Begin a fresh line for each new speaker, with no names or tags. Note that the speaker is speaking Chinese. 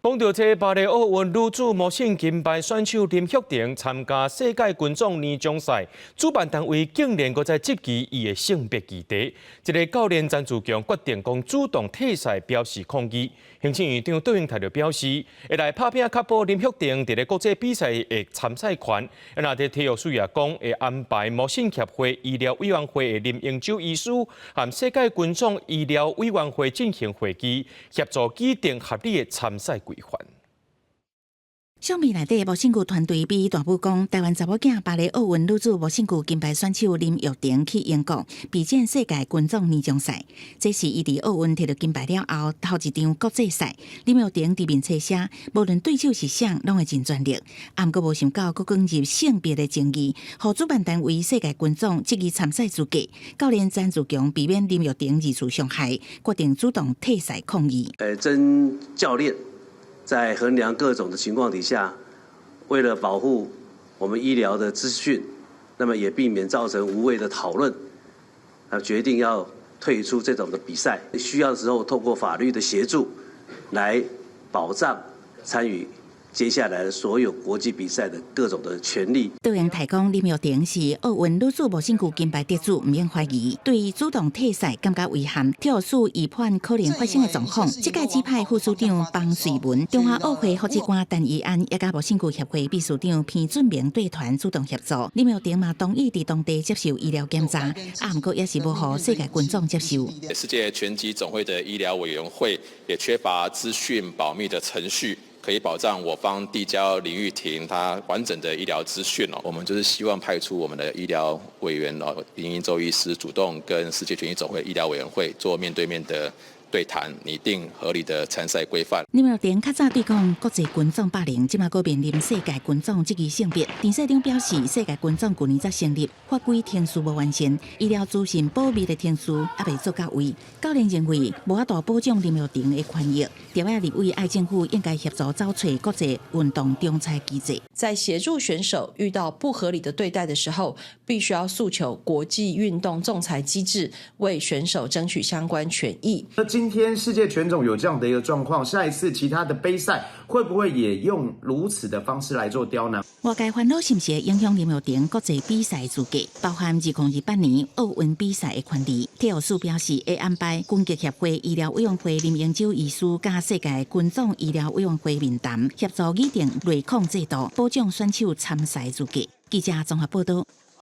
讲到这芭蕾奥运女子模性金牌选手林旭婷参加世界群众年终赛，主办单位竟然搁在质疑伊的性别议题。一个教练詹志强决定讲主动退赛，表示抗议。行政院长杜永泰就表示，会来拍拼确保林旭婷伫咧国际比赛的参赛权。那伫体育署也讲会安排模性协会医疗委员会的林永洲医师和世界群众医疗委员会进行会议，协助制定合理的参赛规范。
相片内底无性具团队比大埔讲，台湾查某囝芭蕾奥运女子无性具金牌选手林玉婷去英国备战世界群众年终赛。这是伊伫奥运摕到金牌了后头一场国际赛。林玉婷伫面册写，无论对手是谁，拢会尽全力。毋过无想到，佫卷入性别的争议，互主办单位世界群众质疑参赛资格。教练詹志强避免林玉婷二次伤害，决定主动退赛抗议。
曾教练。在衡量各种的情况底下，为了保护我们医疗的资讯，那么也避免造成无谓的讨论，决定要退出这种的比赛。需要的时候，透过法律的协助，来保障参与接下来的所有国际比赛的各种的权利。
杜永泰讲，林玉婷是奥运女子无性具金牌得主，毋免怀疑。对于主动退赛感觉遗憾，体育署预判可能发生的状况。这届指派副署长方瑞文、中华奥会副指官陈怡安，也甲无性具协会秘书长偏俊明对团主动协助。林玉婷嘛同意伫当地接受医疗检查，毋过也是无互世界群众接受。
世界拳击总会的医疗委员会也缺乏资讯保密的程序。可以保障我方递交林玉婷她完整的医疗资讯哦，我们就是希望派出我们的医疗委员林英洲医师主动跟世界拳击总会医疗委员会做面对面的对谈，拟定合理的参赛规范。
林玉婷较早对抗国际群众霸凌，即马搁面临世界群众质疑性别。电视中表示，世界群众去年才成立，法规程序无完善，医疗资讯保密的程序还未做到位。教练认为无法度保障林玉婷的权益，条约立委爱政府应该协助找找国际运动仲裁机制。
在协助选手遇到不合理的对待的时候，必须要诉求国际运动仲裁机制，为选手争取相关权益。
今天世界拳总有这样的一个状况，下一次其他的杯赛会不会也用如此的方式来做刁难？
外界烦恼是不是会影响林玉婷国际比赛资格，包含2028年奥运比赛的权利。体育署表示会安排拳击协会医疗委员会林永洲医师加世界群众医疗委员会面谈，协助拟定类控制度，保障选手参赛资格。记者综合报道。